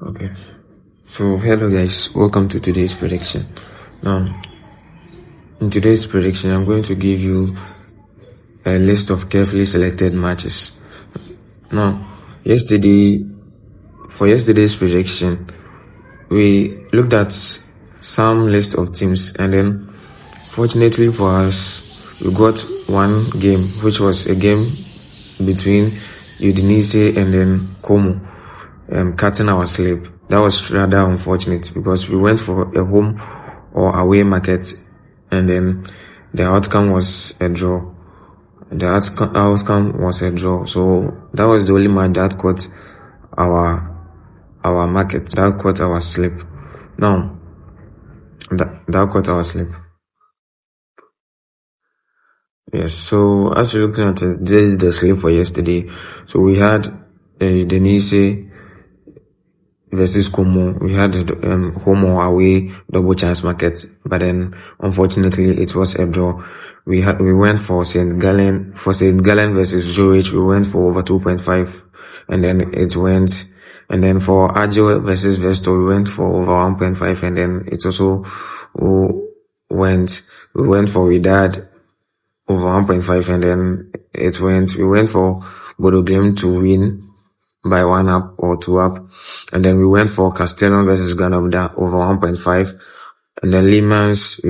Okay, so hello guys, welcome to today's prediction. Now, in today's prediction, I'm going to give you a list of carefully selected matches. Now, for yesterday's prediction, we looked at some list of teams, and then fortunately for us, we got one game, which was a game between Udinese and then Como, cutting our sleep. That was rather unfortunate because we went for a home or away market, and then the outcome was a draw. The outcome was a draw. So that was the only match that caught our market, that caught our sleep. Now, that caught our sleep. Yes, so as you're looking at it, this is the sleep for yesterday. So we had Denise versus Como. We had home or away double chance market, but then unfortunately it was a draw. We went for St. Gallen versus Zurich. We went for over 2.5, and then it went. And then for Agile versus Vesto, we went for over 1.5, and then it also went. We went for Widad over 1.5, and then we went for Bodo Glimt to win by 1 up or 2 up, and then we went for Castellon versus Granada over 1.5, and then we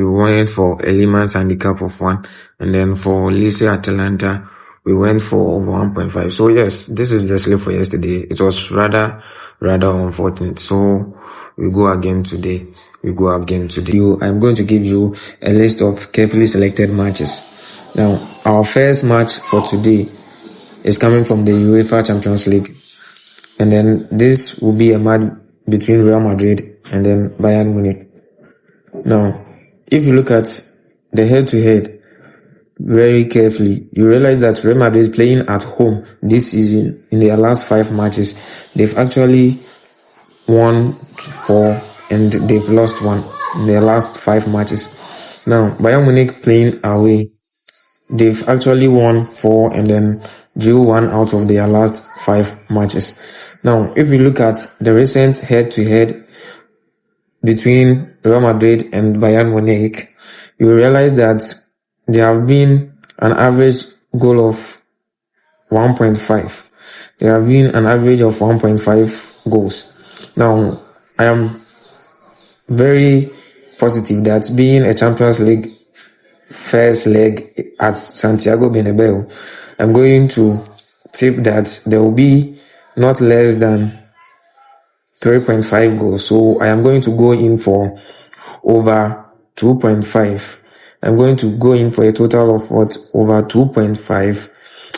went for a Liman's handicap of 1, and then for Lice Atalanta we went for over 1.5. So yes, this is the slip for yesterday. It was rather unfortunate. So we go again today. I'm going to give you a list of carefully selected matches. Now, our first match for today is coming from the UEFA Champions League. And then this will be a match between Real Madrid and then Bayern Munich. Now, if you look at the head-to-head very carefully, you realize that Real Madrid playing at home this season in their last 5 matches, they've actually won 4 and they've lost 1 in their last 5 matches. Now, Bayern Munich playing away, they've actually won 4 and then drew 1 out of their last 5 matches. Now, if you look at the recent head-to-head between Real Madrid and Bayern Munich, you will realize that there have been an average goal of 1.5. There have been an average of 1.5 goals. Now, I am very positive that being a Champions League first leg at Santiago Bernabeu, I'm going to tip that there will be not less than 3.5 goals. So I am going to go in for over 2.5. I'm going to go in for a total of over 2.5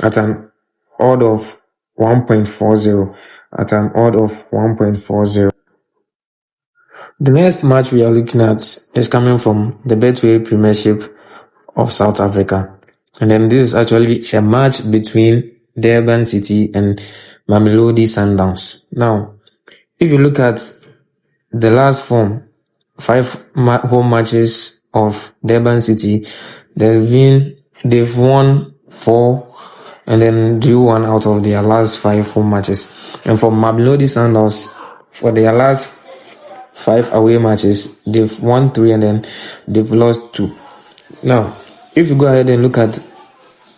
at an odd of 1.40. At an odd of 1.40. The next match we are looking at is coming from the Betway Premiership of South Africa. And then this is actually a match between Durban City and Mamelodi Sundowns. Now, if you look at the last 5 home matches of Durban City, they've won 4 and then drew 1 out of their last 5 home matches. And for Mamelodi Sundowns, for their last 5 away matches, they've won 3 and then they've lost 2. Now, if you go ahead and look at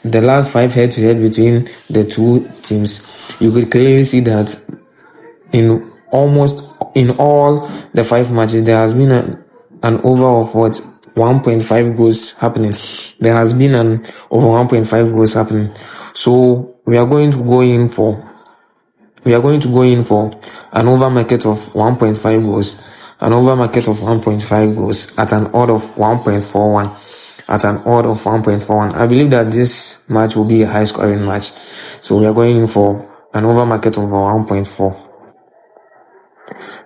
the last 5 head-to-head between the two teams, you could clearly see that in all the 5 matches, there has been an over of 1.5 goals happening. There has been an over 1.5 goals happening. So we are going to go in for an over market of 1.5 goals, an over market of 1.5 goals at an odd of 1.41. At an odd of 1.41. I believe that this match will be a high scoring match. So we are going in for an over market of 1.4.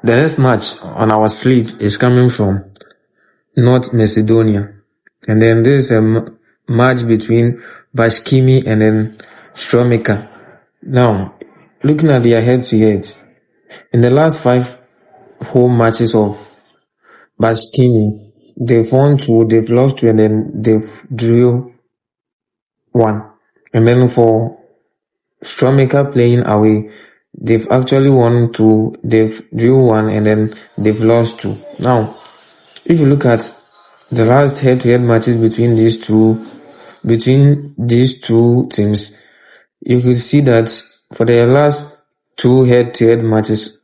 The next match on our slate is coming from North Macedonia. And then this is a match between Bashkimi and then Stromica. Now, looking at their head-to-heads, in the last 5 home matches of Bashkimi, they've won 2, they've lost 2, and then they've drew 1. And then for Stromica playing away, they've actually won 2, they've drew 1, and then they've lost 2. Now, if you look at the last head-to-head matches between these two teams, you could see that for their last 2 head-to-head matches,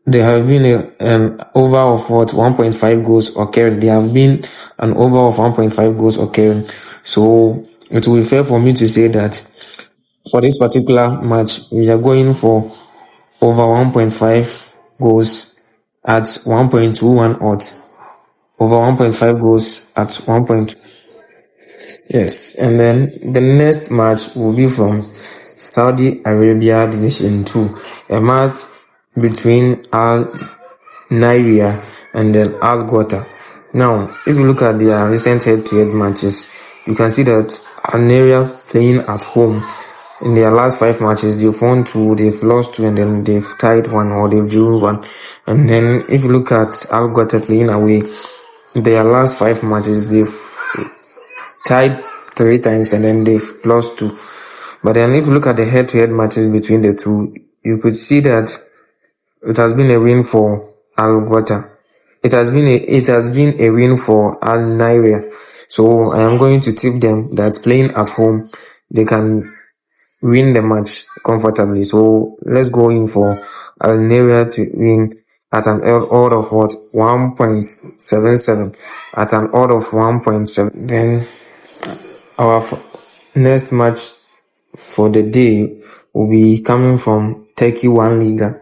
there have been an over of 1.5 goals occurring. There have been an over of 1.5 goals occurring. So it will be fair for me to say that for this particular match, we are going for over 1.5 goals at 1.21 odds. Over 1.5 goals at 1.2. Yes, and then the next match will be from Saudi Arabia Division 2, a match between Al Naira and then Al Ghouta. Now, if you look at their recent head-to-head matches, you can see that Al Naira playing at home in their last 5 matches, they've won 2, they've lost 2, and then they've tied 1 or they've drew 1. And then if you look at Al Ghouta playing away, their last 5 matches, they've tied 3 times and then they've lost 2. But then if you look at the head-to-head matches between the two, you could see that it has been a win for Al Ghouta. It has been a win for Al Naira. So I am going to tip them that playing at home, they can win the match comfortably. So let's go in for Al Naira to win at an odd of 1.77. At an odd of 1.7. Then our next match for the day will be coming from Turkey 1 Liga,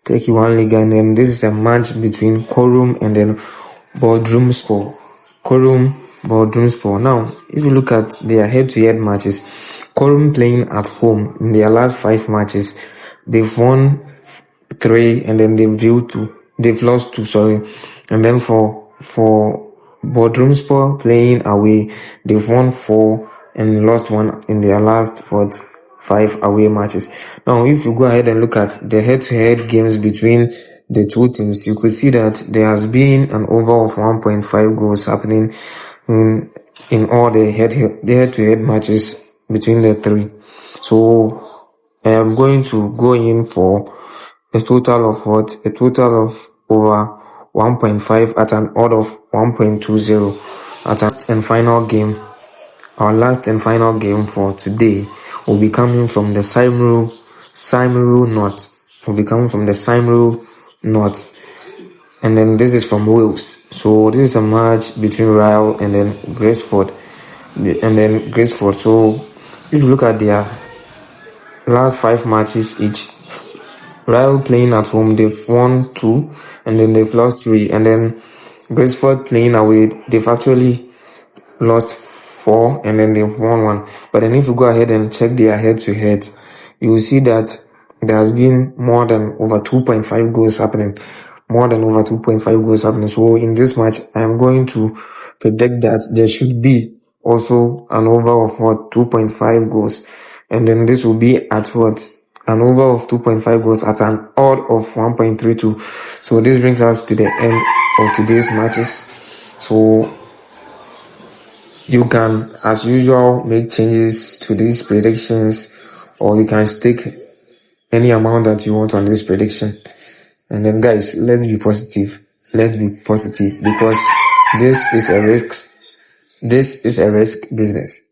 and then this is a match between Çorum and then Bodrumspor. Now, if you look at their head-to-head matches, Çorum playing at home in their last 5 matches, they've won 3 and then they've lost 2, and then for Bodrumspor playing away, they've won 4 and lost 1 in their last 5 away matches. Now, if you go ahead and look at the head-to-head games between the two teams, you could see that there has been an over of 1.5 goals happening in all the head-to-head matches between the 3. So I am going to go in for a total of over 1.5 at an odd of 1.20 at our last and final game for today will be coming from the Cymru North. And then this is from Wales. So this is a match between Ryle and then Graceford. So if you look at their last 5 matches each, Ryle playing at home, they've won 2 and then they've lost 3, and then Graceford playing away, they've actually lost 4 and then they've won 1. But then if you go ahead and check their head-to-head, you will see that there has been more than over 2.5 goals happening. So in this match, I am going to predict that there should be also an over of 2.5 goals. And then this will be at an over of 2.5 goals at an odd of 1.32. So this brings us to the end of today's matches. So you can, as usual, make changes to these predictions, or you can stake any amount that you want on this prediction. And then guys, let's be positive because this is a risk business.